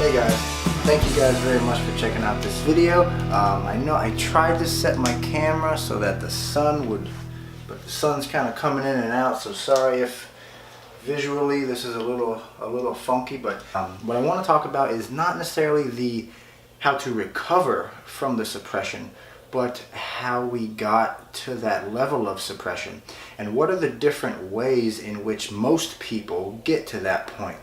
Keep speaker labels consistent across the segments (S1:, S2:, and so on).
S1: Hey guys, thank you guys very much for checking out this video. I know I tried to set my camera so that the sun would, but the sun's kind of coming in and out, so sorry if visually this is a little funky. But what I want to talk about is not necessarily how to recover from the suppression, but how we got to that level of suppression and what are the different ways in which most people get to that point.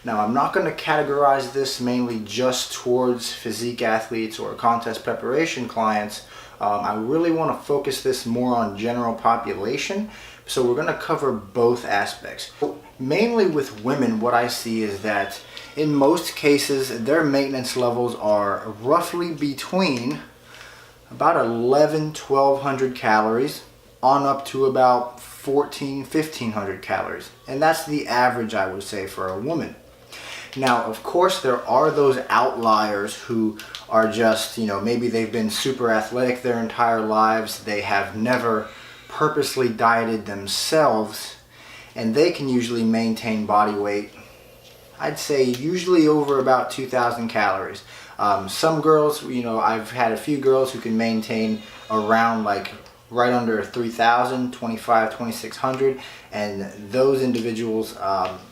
S1: Now, I'm not going to categorize this mainly just towards physique athletes or contest preparation clients. I really want to focus this more on general population, so we're going to cover both aspects. Mainly with women, what I see is that in most cases their maintenance levels are roughly between about 1,100-1,200 calories on up to about 1,400-1,500 calories, and that's the average, I would say, for a woman. Now, of course, there are those outliers who are just, maybe they've been super athletic their entire lives, they have never purposely dieted themselves, and they can usually maintain body weight, I'd say usually over about 2,000 calories. Some girls, I've had a few girls who can maintain around right under 3,000, 2,600, and those individuals,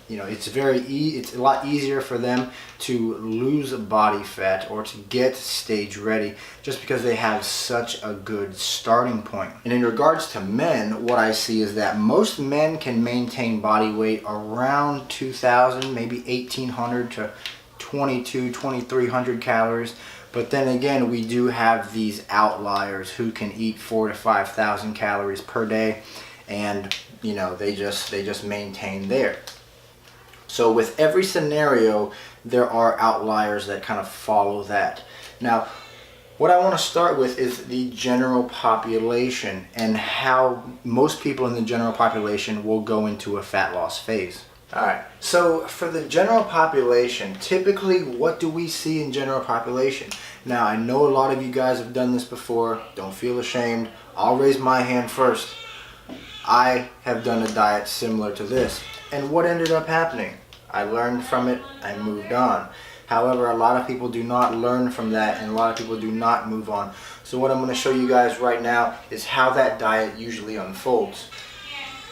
S1: it's a lot easier for them to lose body fat or to get stage ready just because they have such a good starting point. And in regards to men, what I see is that most men can maintain body weight around 2,000, maybe 1,800 to 2,300 calories. But then again, we do have these outliers who can eat 4,000 to 5,000 calories per day, and they just maintain there. So with every scenario, there are outliers that kind of follow that. Now, what I want to start with is the general population and how most people in the general population will go into a fat loss phase. Alright, so for the general population, typically what do we see in general population? Now, I know a lot of you guys have done this before, don't feel ashamed, I'll raise my hand first. I have done a diet similar to this, and what ended up happening? I learned from it, I moved on. However, a lot of people do not learn from that, and a lot of people do not move on. So what I'm going to show you guys right now is how that diet usually unfolds.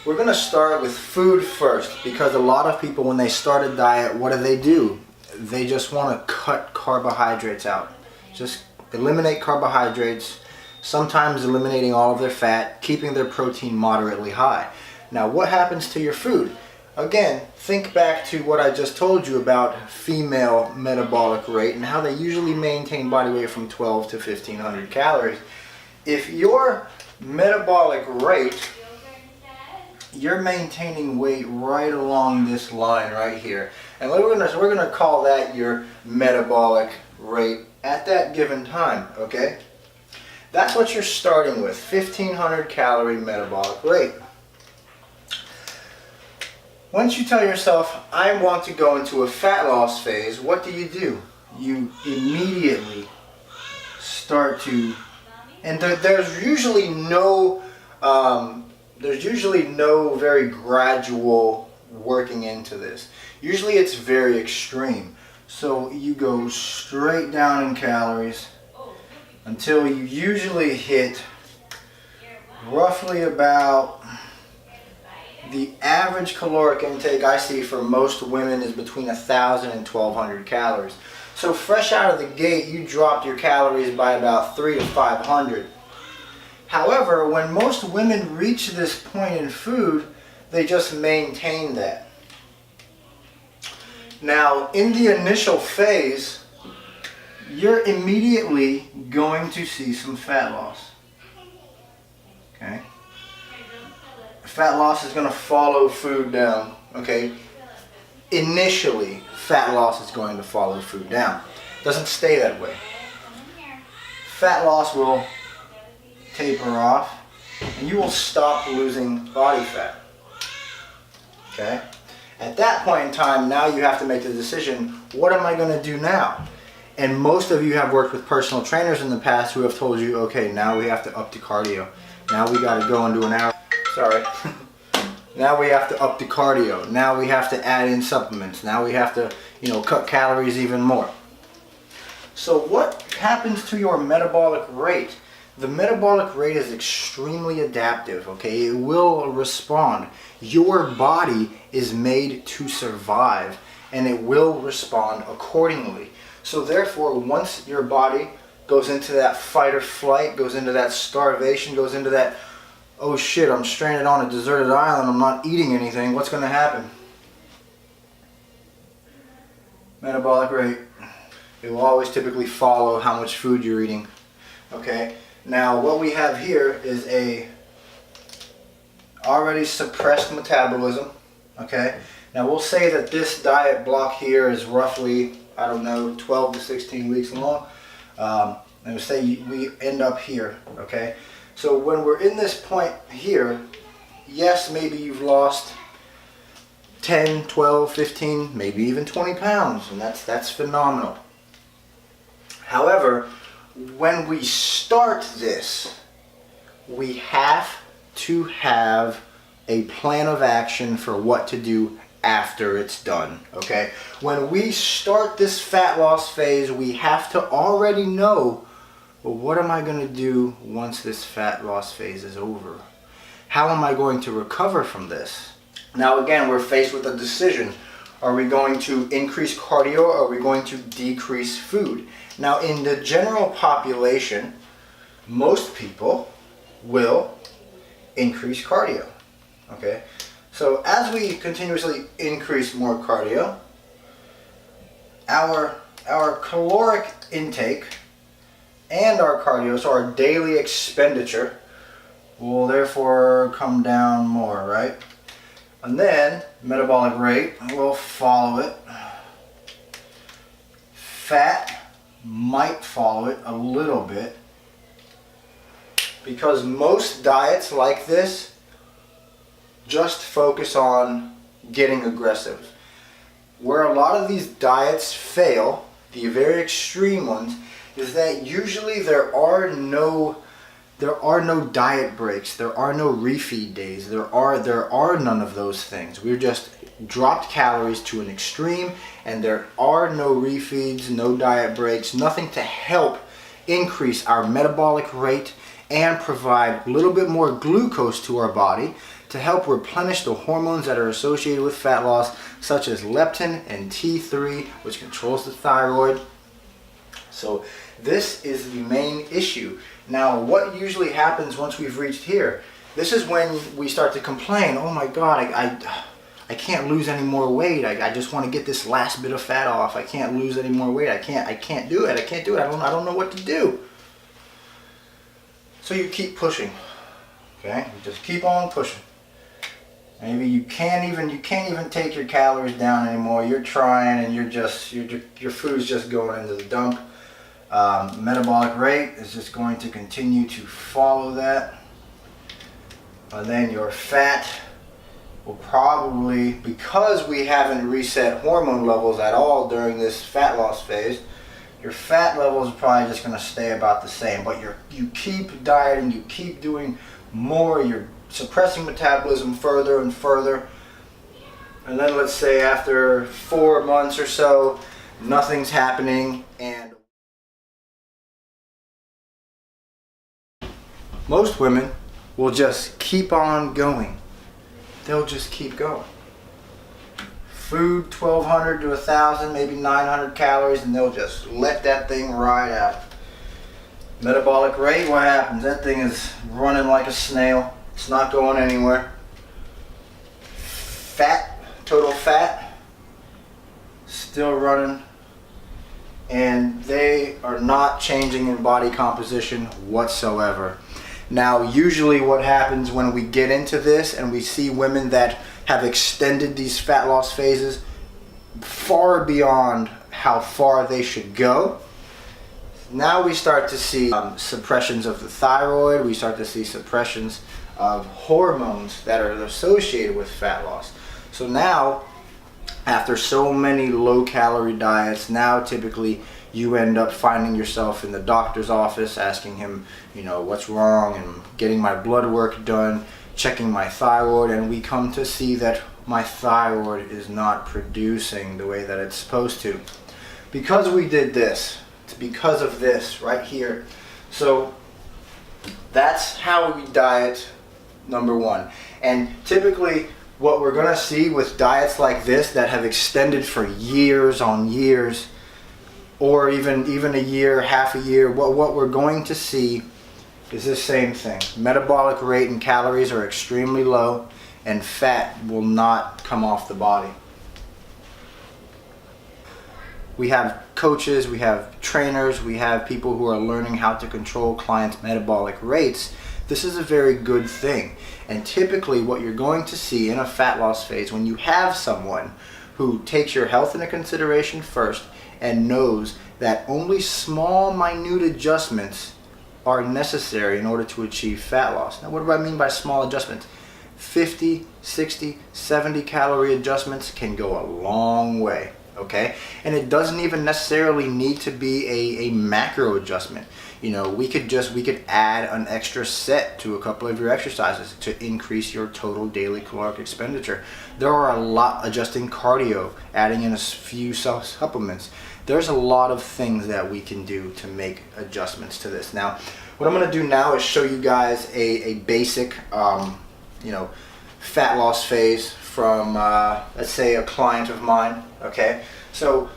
S1: We're going to start with food first, because a lot of people, when they start a diet, what do? They just want to cut carbohydrates out. Just eliminate carbohydrates, sometimes eliminating all of their fat, keeping their protein moderately high. Now, what happens to your food? Again, think back to what I just told you about female metabolic rate and how they usually maintain body weight from 1,200 to 1,500 calories. If your metabolic rate, you're maintaining weight right along this line right here, and we're gonna call that your metabolic rate at that given time. Okay, that's what you're starting with, 1,500 calorie metabolic rate. Once you tell yourself, I want to go into a fat loss phase, what do? You immediately start to, and there's usually no very gradual working into this. Usually it's very extreme. So you go straight down in calories until you usually hit roughly about, the average caloric intake I see for most women is between 1,000 and 1,200 calories. So fresh out of the gate, you dropped your calories by about 300 to 500. However, when most women reach this point in food, they just maintain that. Now, in the initial phase, you're immediately going to see some fat loss. Okay? Fat loss is going to follow food down. Okay? Initially, fat loss is going to follow food down. It doesn't stay that way. Fat loss will taper off, and you will stop losing body fat. Okay? At that point in time, now you have to make the decision, what am I going to do now? And most of you have worked with personal trainers in the past who have told you, okay, now we have to up the cardio. Now we got to go and do an hour. Sorry. Now we have to up the cardio. Now we have to add in supplements. Now we have to, cut calories even more. So what happens to your metabolic rate? The metabolic rate is extremely adaptive, okay? It will respond. Your body is made to survive, and it will respond accordingly. So therefore, once your body goes into that fight or flight, goes into that starvation, goes into that, oh shit, I'm stranded on a deserted island, I'm not eating anything, what's going to happen? Metabolic rate. It will always typically follow how much food you're eating. Okay? Now what we have here is a already suppressed metabolism. Okay? Now we'll say that this diet block here is roughly, I don't know, 12 to 16 weeks long. And we'll say we end up here. Okay? So when we're in this point here, yes, maybe you've lost 10, 12, 15, maybe even 20 pounds, and that's phenomenal. However, when we start this, we have to have a plan of action for what to do after it's done, okay? When we start this fat loss phase, we have to already know, well, what am I going to do once this fat loss phase is over? How am I going to recover from this? Now again, we're faced with a decision. Are we going to increase cardio or are we going to decrease food? Now in the general population, most people will increase cardio. Okay? So as we continuously increase more cardio, our caloric intake and our cardio, so our daily expenditure, will therefore come down more, right? And then metabolic rate will follow it. Fat might follow it a little bit, because most diets like this just focus on getting aggressive. Where a lot of these diets fail, the very extreme ones, is that usually there are no diet breaks, there are no refeed days, there are none of those things. We've just dropped calories to an extreme, and there are no refeeds, no diet breaks, nothing to help increase our metabolic rate and provide a little bit more glucose to our body to help replenish the hormones that are associated with fat loss, such as leptin and T3, which controls the thyroid. So this is the main issue. Now, what usually happens once we've reached here? This is when we start to complain, oh my God, I can't lose any more weight. I just want to get this last bit of fat off. I can't lose any more weight. I can't do it. I can't do it. I don't know what to do. So you keep pushing. Okay? You just keep on pushing. Maybe you can't even take your calories down anymore. You're trying, and your food's just going into the dump. Metabolic rate is just going to continue to follow that. And then your fat will probably, because we haven't reset hormone levels at all during this fat loss phase, your fat levels are probably just going to stay about the same. But you keep dieting, you keep doing more, you're suppressing metabolism further and further. And then let's say after 4 months or so, nothing's happening, and most women will just keep on going. They'll just keep going. Food 1,200 to 1,000, maybe 900 calories, and they'll just let that thing ride out. Metabolic rate, what happens? That thing is running like a snail. It's not going anywhere. Fat, total fat, still running. And they are not changing in body composition whatsoever. Now, usually what happens when we get into this and we see women that have extended these fat loss phases far beyond how far they should go, now we start to see suppressions of the thyroid, we start to see suppressions of hormones that are associated with fat loss. So now, after so many low-calorie diets, now typically you end up finding yourself in the doctor's office asking him, what's wrong, and getting my blood work done, checking my thyroid, and we come to see that my thyroid is not producing the way that it's supposed to. Because we did this, it's because of this right here. So that's how we diet, number one. And typically what we're gonna see with diets like this that have extended for years on years, or even a year, half a year, what we're going to see is the same thing. Metabolic rate and calories are extremely low, and fat will not come off the body. We have coaches, we have trainers, we have people who are learning how to control clients' metabolic rates. This is a very good thing. And typically what you're going to see in a fat loss phase, when you have someone who takes your health into consideration first and knows that only small, minute adjustments are necessary in order to achieve fat loss. Now, what do I mean by small adjustments? 50, 60, 70 calorie adjustments can go a long way, okay? And it doesn't even necessarily need to be a macro adjustment. You know, we could add an extra set to a couple of your exercises to increase your total daily caloric expenditure. There are a lot, adjusting cardio, adding in a few supplements. There's a lot of things that we can do to make adjustments to this. Now, what I'm gonna do now is show you guys a basic, fat loss phase from, let's say, a client of mine, okay? So,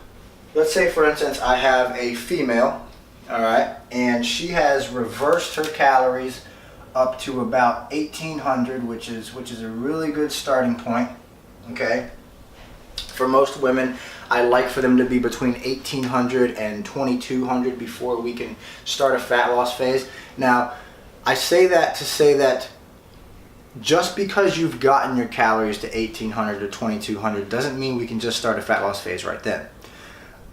S1: let's say, for instance, I have a female, all right, and she has reversed her calories up to about 1,800, which is a really good starting point, okay? For most women, I like for them to be between 1,800 and 2,200 before we can start a fat loss phase. Now, I say that to say that just because you've gotten your calories to 1,800 or 2,200 doesn't mean we can just start a fat loss phase right then.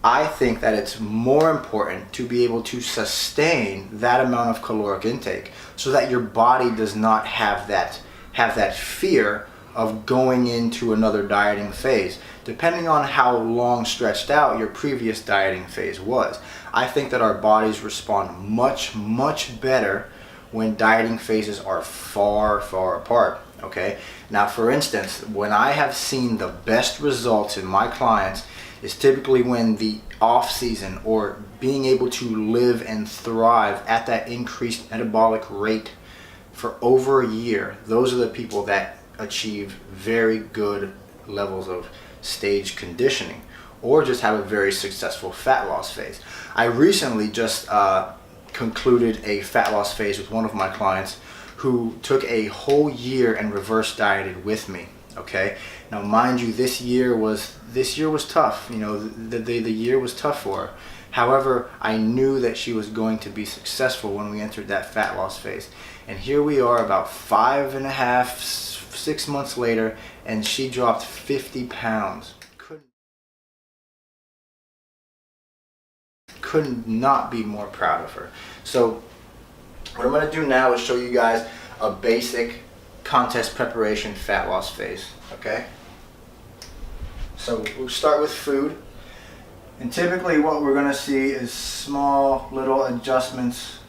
S1: I think that it's more important to be able to sustain that amount of caloric intake so that your body does not have that fear of going into another dieting phase, depending on how long stretched out your previous dieting phase was. I think that our bodies respond much, much better when dieting phases are far, far apart, okay? Now, for instance, when I have seen the best results in my clients is typically when the off season, or being able to live and thrive at that increased metabolic rate for over a year. Those are the people that achieve very good levels of stage conditioning, or just have a very successful fat loss phase. I recently just concluded a fat loss phase with one of my clients who took a whole year and reverse dieted with me, okay? Now, mind you, this year was tough. You know, the year was tough for her. However, I knew that she was going to be successful when we entered that fat loss phase. And here we are about 5.5, 6 months later, and she dropped 50 pounds. Could not be more proud of her. So what I'm going to do now is show you guys a basic contest preparation fat loss phase, okay? So we'll start with food, and typically what we're going to see is small little adjustments,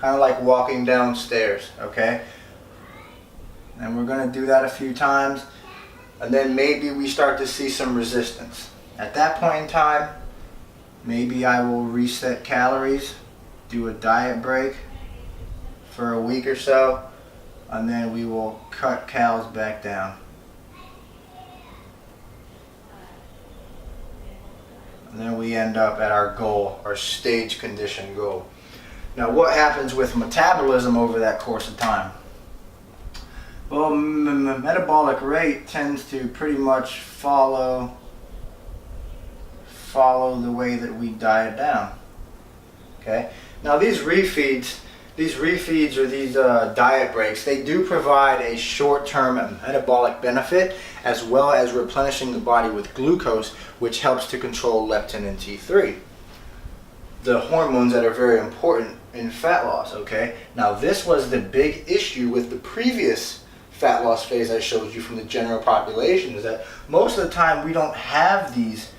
S1: kind of like walking downstairs, okay? And we're going to do that a few times, and then maybe we start to see some resistance. At that point in time, maybe I will reset calories, do a diet break for a week or so, and then we will cut calories back down. And then we end up at our goal, our stage condition goal. Now, what happens with metabolism over that course of time? Well, metabolic rate tends to pretty much follow the way that we diet down. Okay. Now, these refeeds or these diet breaks, they do provide a short-term metabolic benefit, as well as replenishing the body with glucose, which helps to control leptin and T3, the hormones that are very important in fat loss. Okay. Now, this was the big issue with the previous fat loss phase I showed you from the general population, is that most of the time we don't have these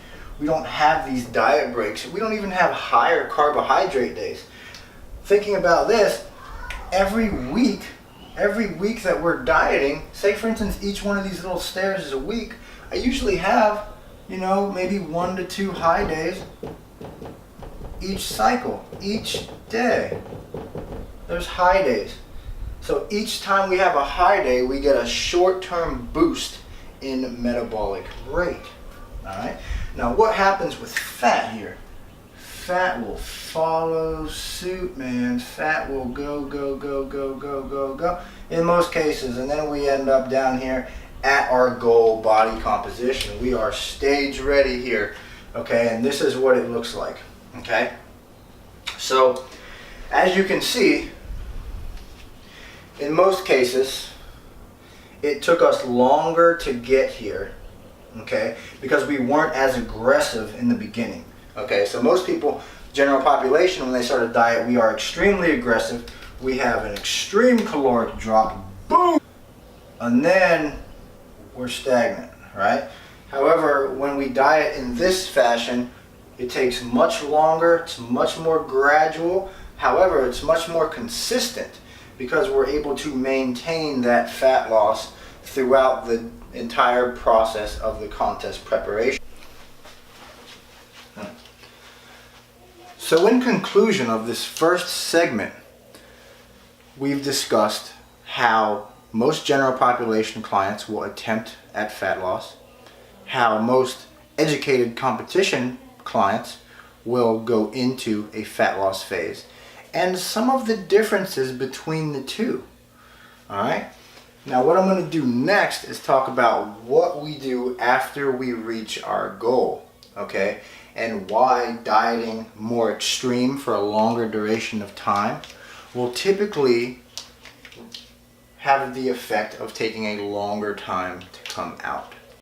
S1: diet breaks. We don't even have higher carbohydrate days. Thinking about this, every week every week that we're dieting, say for instance each one of these little stairs is a week, I usually have, you know, maybe 1 to 2 high days each cycle, each day. There's high days. So each time we have a high day, we get a short-term boost in metabolic rate. All right. Now what happens with fat here? Fat will follow suit, man. Fat will go, go, go, go, go, go, go in most cases. And then we end up down here at our goal body composition. We are stage ready here. Okay, and this is what it looks like. Okay. So as you can see, in most cases, it took us longer to get here, okay, because we weren't as aggressive in the beginning. Okay, so most people, general population, when they start a diet, we are extremely aggressive. We have an extreme caloric drop, boom, and then we're stagnant, right? However, when we diet in this fashion, it takes much longer, it's much more gradual. However, it's much more consistent because we're able to maintain that fat loss throughout the entire process of the contest preparation. So in conclusion of this first segment, we've discussed how most general population clients will attempt at fat loss, how most educated competition clients will go into a fat loss phase, and some of the differences between the two. All right. Now what I'm going to do next is talk about what we do after we reach our goal, okay, and why dieting more extreme for a longer duration of time will typically have the effect of taking a longer time to come out.